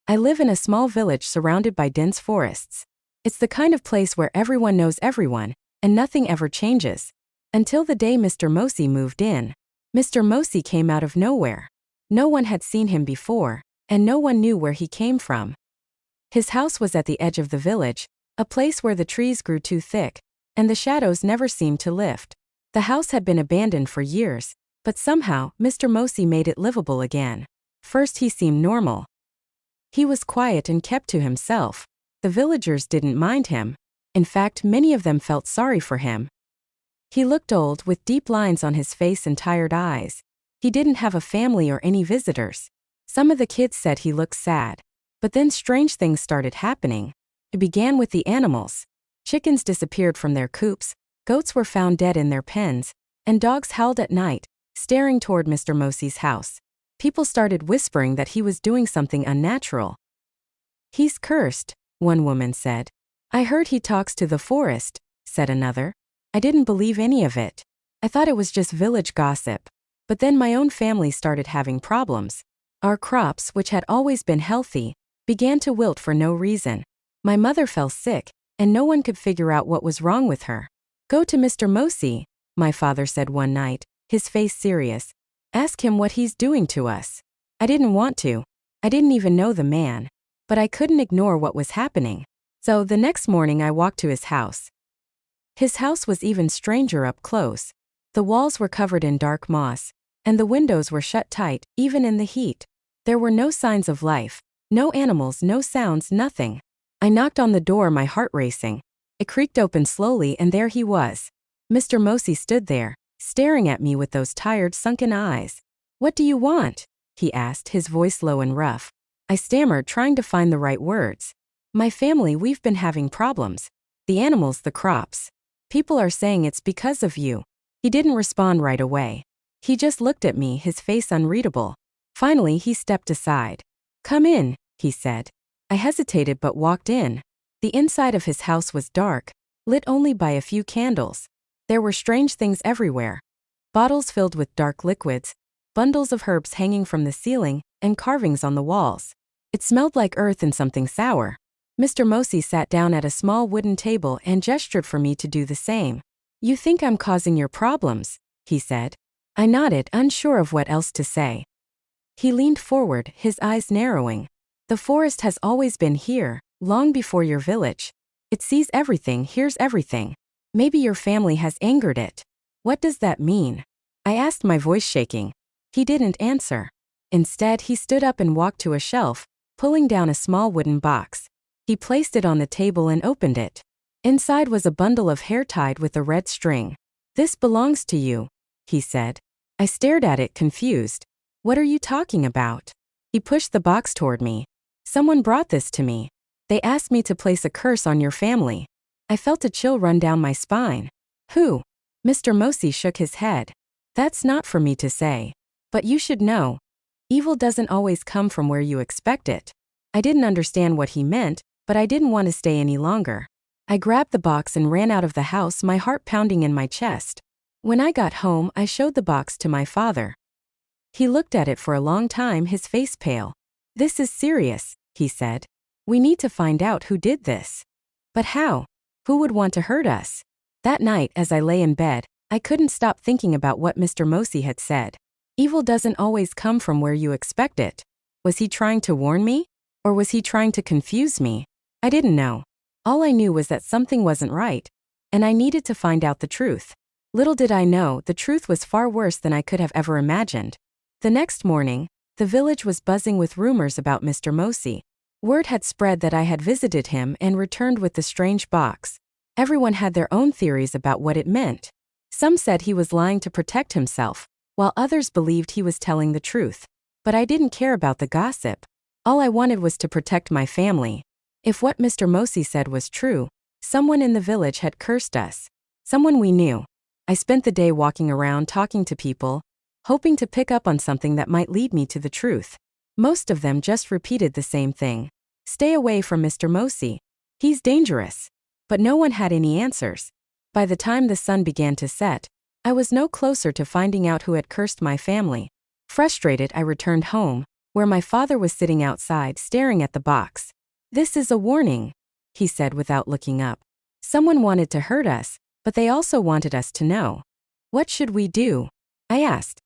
I live in a small village surrounded by dense forests. It's the kind of place where everyone knows everyone, and nothing ever changes. Until the day Mr. Mosi moved in. Mr. Mosi came out of nowhere. No one had seen him before, and no one knew where he came from. His house was at the edge of the village, a place where the trees grew too thick, and the shadows never seemed to lift. The house had been abandoned for years, but somehow Mr. Mosi made it livable again. First he seemed normal. He was quiet and kept to himself. The villagers didn't mind him. In fact, many of them felt sorry for him. He looked old, with deep lines on his face and tired eyes. He didn't have a family or any visitors. Some of the kids said he looked sad. But then strange things started happening. It began with the animals. Chickens disappeared from their coops, goats were found dead in their pens, and dogs howled at night, staring toward Mr. Mosi's house. People started whispering that he was doing something unnatural. "He's cursed," one woman said. "I heard he talks to the forest," said another. I didn't believe any of it. I thought it was just village gossip. But then my own family started having problems. Our crops, which had always been healthy, began to wilt for no reason. My mother fell sick, and no one could figure out what was wrong with her. "Go to Mr. Mosi," my father said one night, his face serious. "Ask him what he's doing to us." I didn't want to. I didn't even know the man. But I couldn't ignore what was happening. So the next morning I walked to his house. His house was even stranger up close. The walls were covered in dark moss, and the windows were shut tight, even in the heat. There were no signs of life, no animals, no sounds, nothing. I knocked on the door, my heart racing. It creaked open slowly, and there he was. Mr. Mosi stood there, staring at me with those tired, sunken eyes. "What do you want?" he asked, his voice low and rough. I stammered, trying to find the right words. "My family, we've been having problems. The animals, the crops. People are saying it's because of you." He didn't respond right away. He just looked at me, his face unreadable. Finally, he stepped aside. "Come in," he said. I hesitated but walked in. The inside of his house was dark, lit only by a few candles. There were strange things everywhere. Bottles filled with dark liquids, bundles of herbs hanging from the ceiling, and carvings on the walls. It smelled like earth and something sour. Mr. Mosi sat down at a small wooden table and gestured for me to do the same. "You think I'm causing your problems," he said. I nodded, unsure of what else to say. He leaned forward, his eyes narrowing. "The forest has always been here, long before your village. It sees everything, hears everything. Maybe your family has angered it." "What does that mean?" I asked, my voice shaking. He didn't answer. Instead, he stood up and walked to a shelf, pulling down a small wooden box. He placed it on the table and opened it. Inside was a bundle of hair tied with a red string. "This belongs to you," he said. I stared at it, confused. "What are you talking about?" He pushed the box toward me. "Someone brought this to me. They asked me to place a curse on your family." I felt a chill run down my spine. "Who?" Mr. Mosi shook his head. "That's not for me to say. But you should know. Evil doesn't always come from where you expect it." I didn't understand what he meant, but I didn't want to stay any longer. I grabbed the box and ran out of the house, my heart pounding in my chest. When I got home, I showed the box to my father. He looked at it for a long time, his face pale. "This is serious," he said. "We need to find out who did this." "But how? Who would want to hurt us?" That night, as I lay in bed, I couldn't stop thinking about what Mr. Mosi had said. Evil doesn't always come from where you expect it. Was he trying to warn me? Or was he trying to confuse me? I didn't know. All I knew was that something wasn't right, and I needed to find out the truth. Little did I know, the truth was far worse than I could have ever imagined. The next morning, the village was buzzing with rumors about Mr. Mosi. Word had spread that I had visited him and returned with the strange box. Everyone had their own theories about what it meant. Some said he was lying to protect himself, while others believed he was telling the truth. But I didn't care about the gossip. All I wanted was to protect my family. If what Mr. Mosi said was true, someone in the village had cursed us. Someone we knew. I spent the day walking around talking to people, hoping to pick up on something that might lead me to the truth. Most of them just repeated the same thing. "Stay away from Mr. Mosi. He's dangerous." But no one had any answers. By the time the sun began to set, I was no closer to finding out who had cursed my family. Frustrated, I returned home. where my father was sitting outside staring at the box. "This is a warning," he said without looking up. "Someone wanted to hurt us, but they also wanted us to know." "What should we do?" I asked.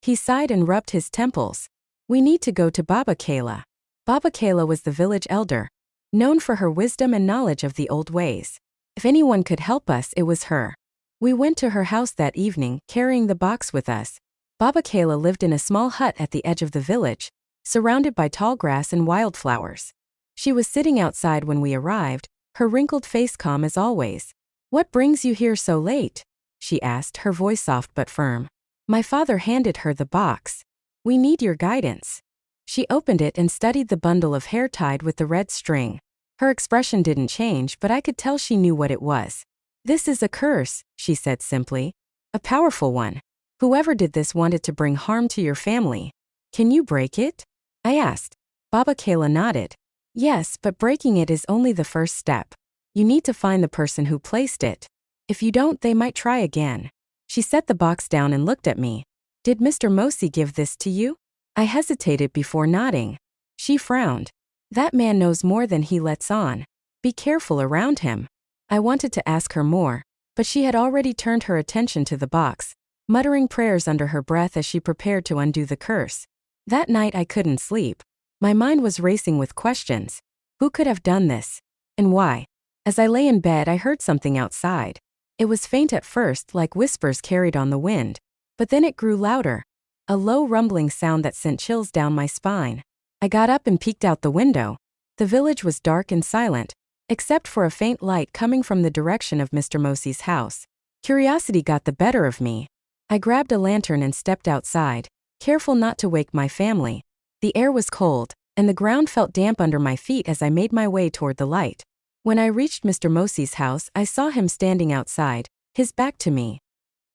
He sighed and rubbed his temples. "We need to go to Baba Kayla." Baba Kayla was the village elder, known for her wisdom and knowledge of the old ways. If anyone could help us, it was her. We went to her house that evening, carrying the box with us. Baba Kayla lived in a small hut at the edge of the village, surrounded by tall grass and wildflowers. She was sitting outside when we arrived, her wrinkled face calm as always. "What brings you here so late?" she asked, her voice soft but firm. My father handed her the box. "We need your guidance." She opened it and studied the bundle of hair tied with the red string. Her expression didn't change, but I could tell she knew what it was. "This is a curse," she said simply. "A powerful one. Whoever did this wanted to bring harm to your family. Can you break it?" I asked. Baba Kayla nodded. "Yes, but breaking it is only the first step. You need to find the person who placed it. If you don't, they might try again." She set the box down and looked at me. "Did Mr. Mosi give this to you?" I hesitated before nodding. She frowned. "That man knows more than he lets on. Be careful around him." I wanted to ask her more, but she had already turned her attention to the box, muttering prayers under her breath as she prepared to undo the curse. That night I couldn't sleep. My mind was racing with questions. Who could have done this? And why? As I lay in bed, I heard something outside. It was faint at first, like whispers carried on the wind. But then it grew louder. A low rumbling sound that sent chills down my spine. I got up and peeked out the window. The village was dark and silent, except for a faint light coming from the direction of Mr. Mosi's house. Curiosity got the better of me. I grabbed a lantern and stepped outside, careful not to wake my family. The air was cold, and the ground felt damp under my feet as I made my way toward the light. When I reached Mr. Mosi's house, I saw him standing outside, his back to me.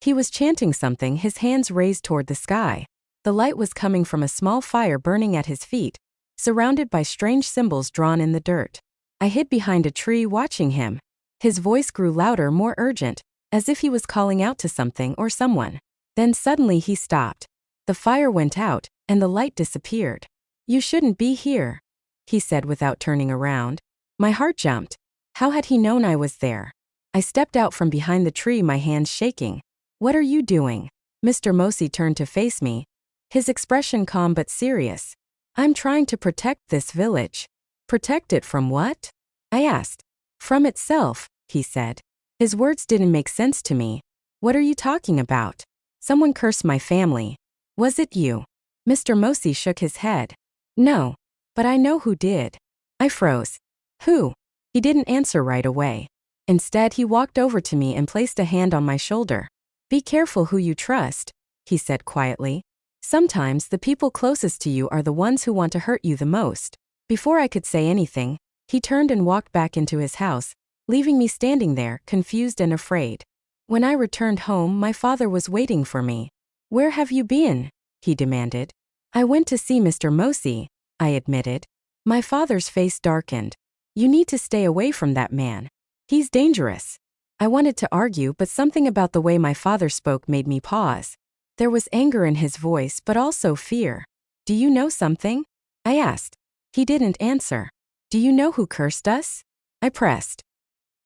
He was chanting something, his hands raised toward the sky. The light was coming from a small fire burning at his feet, surrounded by strange symbols drawn in the dirt. I hid behind a tree watching him. His voice grew louder, more urgent, as if he was calling out to something or someone. Then suddenly he stopped. The fire went out, and the light disappeared. "You shouldn't be here," he said without turning around. My heart jumped. How had he known I was there? I stepped out from behind the tree, my hands shaking. "What are you doing?" Mr. Mosi turned to face me, his expression calm but serious. "I'm trying to protect this village." "Protect it from what?" I asked. "From itself," he said. His words didn't make sense to me. "What are you talking about?" "Someone cursed my family." "Was it you?" Mr. Mosi shook his head. "No. But I know who did." I froze. "Who?" He didn't answer right away. Instead, he walked over to me and placed a hand on my shoulder. "Be careful who you trust," he said quietly. "Sometimes the people closest to you are the ones who want to hurt you the most." Before I could say anything, he turned and walked back into his house, leaving me standing there, confused and afraid. When I returned home, my father was waiting for me. "Where have you been?" he demanded. "I went to see Mr. Mosi," I admitted. My father's face darkened. "You need to stay away from that man. He's dangerous." I wanted to argue, but something about the way my father spoke made me pause. There was anger in his voice, but also fear. "Do you know something?" I asked. He didn't answer. "Do you know who cursed us?" I pressed.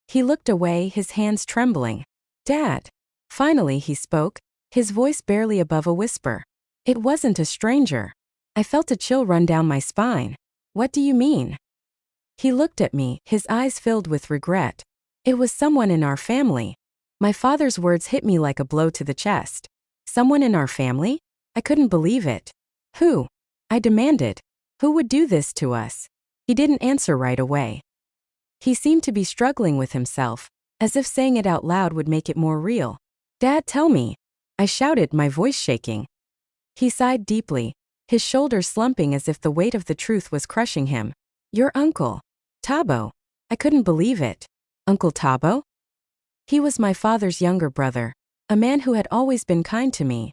He looked away, his hands trembling. "Dad." Finally he spoke, his voice barely above a whisper. "It wasn't a stranger." I felt a chill run down my spine. "What do you mean?" He looked at me, his eyes filled with regret. "It was someone in our family." My father's words hit me like a blow to the chest. "Someone in our family?" I couldn't believe it. "Who?" I demanded. "Who would do this to us?" He didn't answer right away. He seemed to be struggling with himself, as if saying it out loud would make it more real. "Dad, tell me," I shouted, my voice shaking. He sighed deeply, his shoulders slumping as if the weight of the truth was crushing him. "Your uncle, Tabo." I couldn't believe it. Uncle Tabo? He was my father's younger brother, a man who had always been kind to me.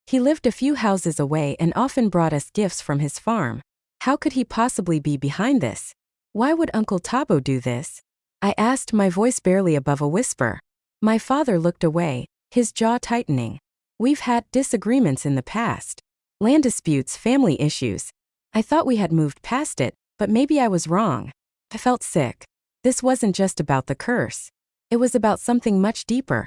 He lived a few houses away and often brought us gifts from his farm. How could he possibly be behind this? Why would Uncle Tabo do this? I asked, my voice barely above a whisper. My father looked away, his jaw tightening. "We've had disagreements in the past." Land disputes, family issues. I thought we had moved past it, but maybe I was wrong. I felt sick. This wasn't just about the curse. It was about something much deeper.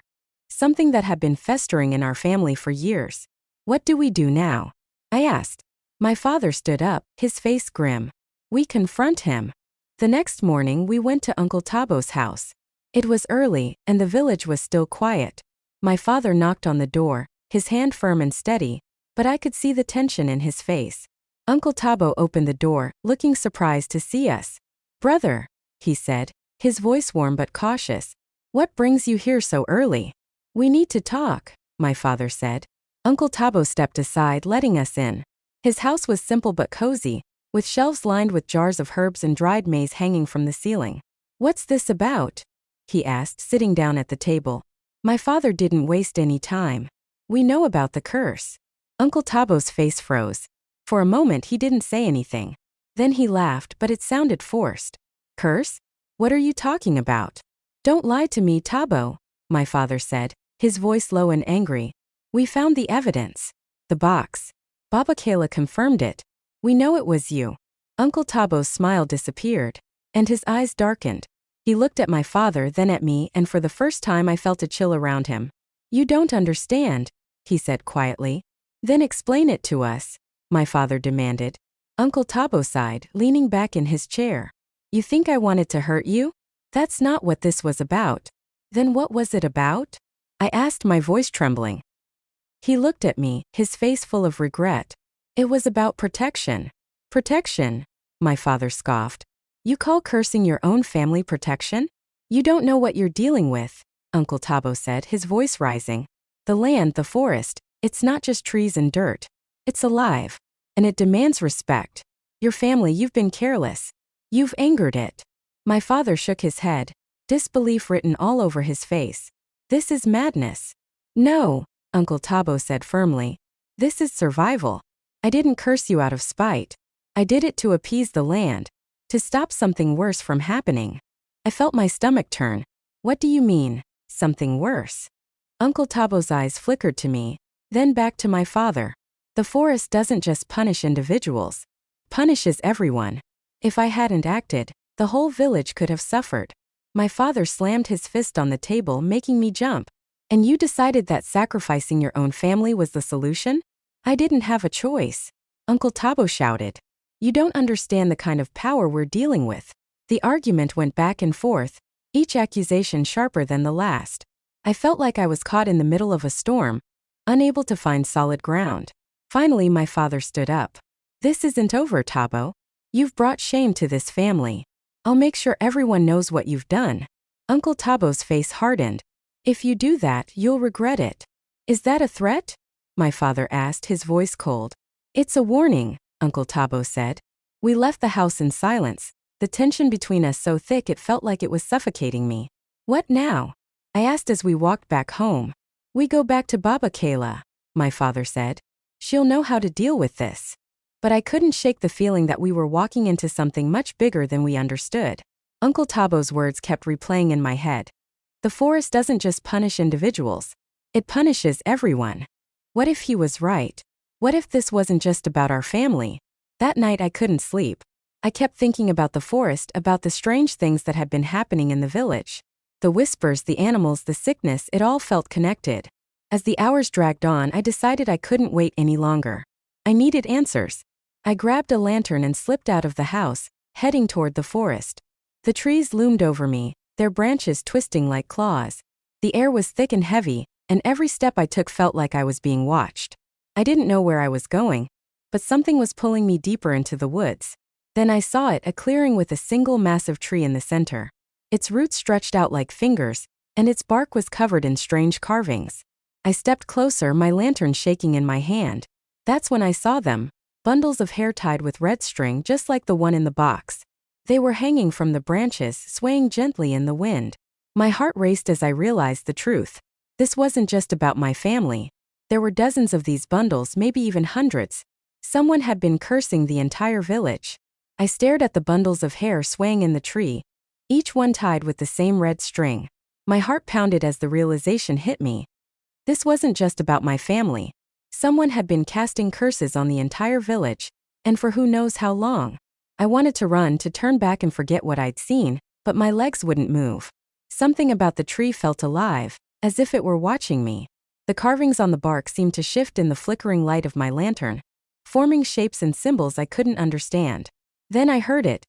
Something that had been festering in our family for years. What do we do now? I asked. My father stood up, his face grim. We confront him. The next morning we went to Uncle Tabo's house. It was early, and the village was still quiet. My father knocked on the door, his hand firm and steady, but I could see the tension in his face. Uncle Tabo opened the door, looking surprised to see us. "Brother," he said, his voice warm but cautious. "What brings you here so early?" "We need to talk," my father said. Uncle Tabo stepped aside, letting us in. His house was simple but cozy, with shelves lined with jars of herbs and dried maize hanging from the ceiling. "What's this about?" he asked, sitting down at the table. My father didn't waste any time. "We know about the curse." Uncle Tabo's face froze. For a moment he didn't say anything. Then he laughed, but it sounded forced. "Curse? What are you talking about?" "Don't lie to me, Tabo," my father said, his voice low and angry. "We found the evidence. The box. Baba Kayla confirmed it. We know it was you." Uncle Tabo's smile disappeared, and his eyes darkened. He looked at my father, then at me, and for the first time I felt a chill around him. "You don't understand," he said quietly. "Then explain it to us," my father demanded. Uncle Tabo sighed, leaning back in his chair. "You think I wanted to hurt you? That's not what this was about." "Then what was it about?" I asked, my voice trembling. He looked at me, his face full of regret. "It was about protection." "Protection?" my father scoffed. "You call cursing your own family protection? You don't know what you're dealing with," Uncle Tabo said, his voice rising. "The land, the forest, it's not just trees and dirt. It's alive. And it demands respect. Your family, you've been careless. You've angered it." My father shook his head, disbelief written all over his face. "This is madness." "No," Uncle Tabo said firmly. "This is survival. I didn't curse you out of spite. I did it to appease the land, to stop something worse from happening." I felt my stomach turn. "What do you mean, something worse?" Uncle Tabo's eyes flickered to me, then back to my father. "The forest doesn't just punish individuals. It punishes everyone. If I hadn't acted, the whole village could have suffered." My father slammed his fist on the table, making me jump. "And you decided that sacrificing your own family was the solution?" "I didn't have a choice," Uncle Tabo shouted. "You don't understand the kind of power we're dealing with." The argument went back and forth, each accusation sharper than the last. I felt like I was caught in the middle of a storm, unable to find solid ground. Finally, my father stood up. "This isn't over, Tabo. You've brought shame to this family. I'll make sure everyone knows what you've done." Uncle Tabo's face hardened. "If you do that, you'll regret it." "Is that a threat?" my father asked, his voice cold. "It's a warning," Uncle Tabo said. We left the house in silence, the tension between us so thick it felt like it was suffocating me. "What now?" I asked as we walked back home. "We go back to Baba Kayla," my father said. "She'll know how to deal with this." But I couldn't shake the feeling that we were walking into something much bigger than we understood. Uncle Tabo's words kept replaying in my head. The forest doesn't just punish individuals. It punishes everyone. What if he was right? What if this wasn't just about our family? That night I couldn't sleep. I kept thinking about the forest, about the strange things that had been happening in the village. The whispers, the animals, the sickness, it all felt connected. As the hours dragged on, I decided I couldn't wait any longer. I needed answers. I grabbed a lantern and slipped out of the house, heading toward the forest. The trees loomed over me, their branches twisting like claws. The air was thick and heavy, and every step I took felt like I was being watched. I didn't know where I was going, but something was pulling me deeper into the woods. Then I saw it, a clearing with a single massive tree in the center. Its roots stretched out like fingers, and its bark was covered in strange carvings. I stepped closer, my lantern shaking in my hand. That's when I saw them, bundles of hair tied with red string just like the one in the box. They were hanging from the branches, swaying gently in the wind. My heart raced as I realized the truth. This wasn't just about my family. There were dozens of these bundles, maybe even hundreds. Someone had been cursing the entire village. I stared at the bundles of hair swaying in the tree, each one tied with the same red string. My heart pounded as the realization hit me. This wasn't just about my family. Someone had been casting curses on the entire village, and for who knows how long. I wanted to run, to turn back and forget what I'd seen, but my legs wouldn't move. Something about the tree felt alive, as if it were watching me. The carvings on the bark seemed to shift in the flickering light of my lantern, forming shapes and symbols I couldn't understand. Then I heard it.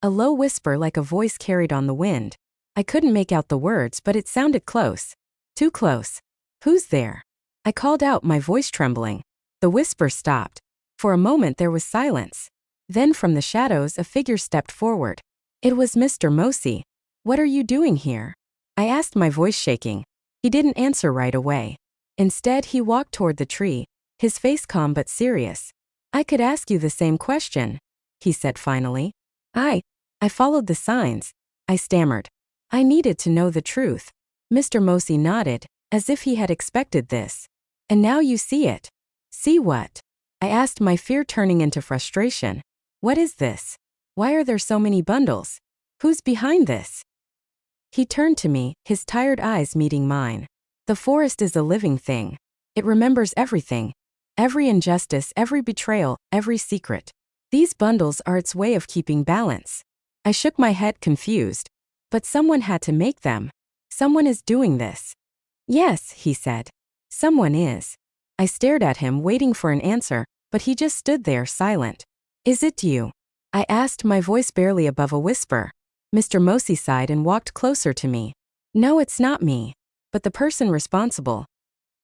A low whisper like a voice carried on the wind. I couldn't make out the words, but it sounded close. Too close. "Who's there?" I called out, my voice trembling. The whisper stopped. For a moment there was silence. Then from the shadows a figure stepped forward. It was Mr. Mosey. "What are you doing here?" I asked, my voice shaking. He didn't answer right away. Instead, he walked toward the tree, his face calm but serious. "I could ask you the same question," he said finally. I followed the signs," I stammered. "I needed to know the truth." Mr. Mosey nodded, as if he had expected this. "And now you see it." "See what?" I asked, my fear turning into frustration. "What is this? Why are there so many bundles? Who's behind this?" He turned to me, his tired eyes meeting mine. "The forest is a living thing. It remembers everything. Every injustice, every betrayal, every secret. These bundles are its way of keeping balance." I shook my head, confused. "But someone had to make them. Someone is doing this." "Yes," he said. "Someone is." I stared at him, waiting for an answer, but he just stood there, silent. "Is it you?" I asked, my voice barely above a whisper. Mr. Mosey sighed and walked closer to me. "No, it's not me. But the person responsible.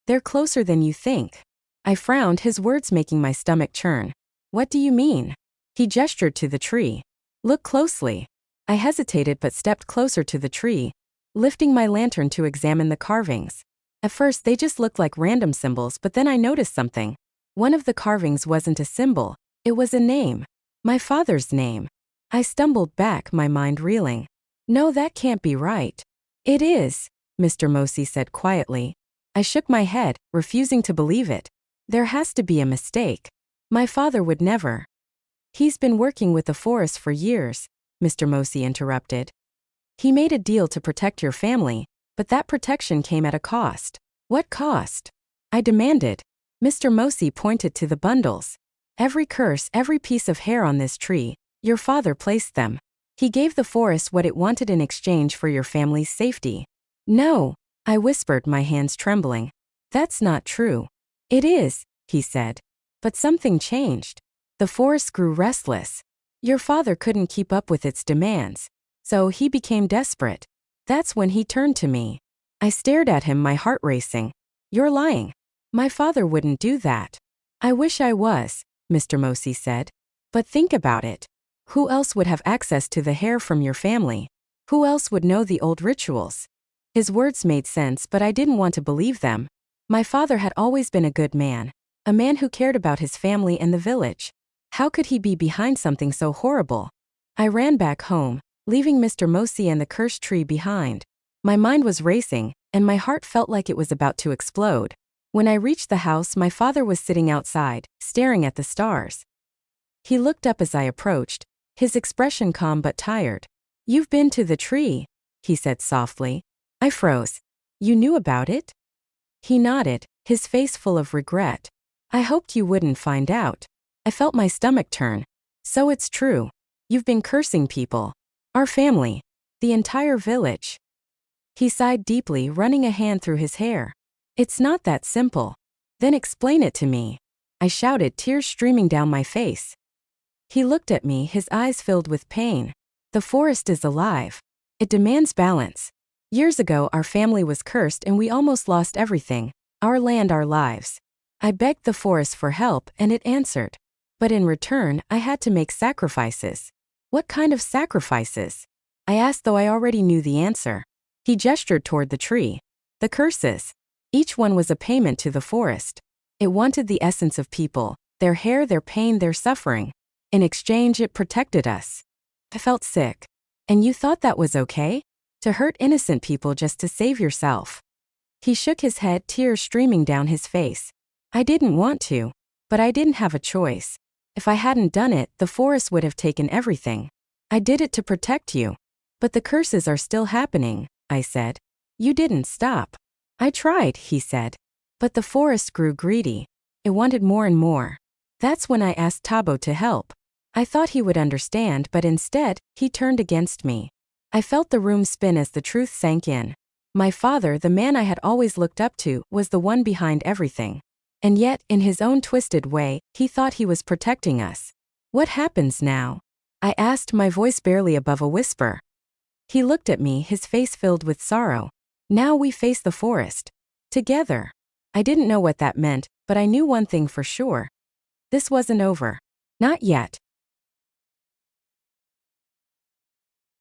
They're closer than you think." I frowned, his words making my stomach churn. "What do you mean?" He gestured to the tree. "Look closely." I hesitated but stepped closer to the tree, lifting my lantern to examine the carvings. At first they just looked like random symbols, but then I noticed something. One of the carvings wasn't a symbol, it was a name. My father's name. I stumbled back, my mind reeling. "No, that can't be right." "It is," Mr. Mosey said quietly. I shook my head, refusing to believe it. "There has to be a mistake. My father would never." "He's been working with the forest for years," Mr. Mosey interrupted. "He made a deal to protect your family, but that protection came at a cost." "What cost?" I demanded. Mr. Mosey pointed to the bundles. "Every curse, every piece of hair on this tree, your father placed them. He gave the forest what it wanted in exchange for your family's safety." "No," I whispered, my hands trembling. "That's not true." "It is," he said. "But something changed. The forest grew restless. Your father couldn't keep up with its demands. So he became desperate. That's when he turned to me." I stared at him, my heart racing. "You're lying. My father wouldn't do that." "I wish I was," Mr. Mosey said. "But think about it. Who else would have access to the hair from your family? Who else would know the old rituals?" His words made sense, but I didn't want to believe them. My father had always been a good man. A man who cared about his family and the village. How could he be behind something so horrible? I ran back home, leaving Mr. Mosey and the cursed tree behind. My mind was racing, and my heart felt like it was about to explode. When I reached the house, my father was sitting outside, staring at the stars. He looked up as I approached, his expression calm but tired. "You've been to the tree," he said softly. I froze. "You knew about it?" He nodded, his face full of regret. "I hoped you wouldn't find out." I felt my stomach turn. "So it's true. You've been cursing people. Our family. The entire village." He sighed deeply, running a hand through his hair. "It's not that simple." "Then explain it to me," I shouted, tears streaming down my face. He looked at me, his eyes filled with pain. "The forest is alive. It demands balance. Years ago our family was cursed and we almost lost everything. Our land, our lives. I begged the forest for help and it answered. But in return, I had to make sacrifices." "What kind of sacrifices?" I asked, though I already knew the answer. He gestured toward the tree. "The curses. Each one was a payment to the forest. It wanted the essence of people, their hair, their pain, their suffering. In exchange, it protected us." I felt sick. "And you thought that was okay? To hurt innocent people just to save yourself?" He shook his head, tears streaming down his face. "I didn't want to. But I didn't have a choice. If I hadn't done it, the forest would have taken everything. I did it to protect you." "But the curses are still happening," I said. "You didn't stop." "I tried," he said. "But the forest grew greedy. It wanted more and more. That's when I asked Tabo to help. I thought he would understand, but instead, he turned against me. I felt the room spin as the truth sank in. My father, the man I had always looked up to, was the one behind everything. And yet, in his own twisted way, he thought he was protecting us. What happens now? I asked, my voice barely above a whisper. He looked at me, his face filled with sorrow. Now we face the forest. Together. I didn't know what that meant, but I knew one thing for sure. This wasn't over. Not yet.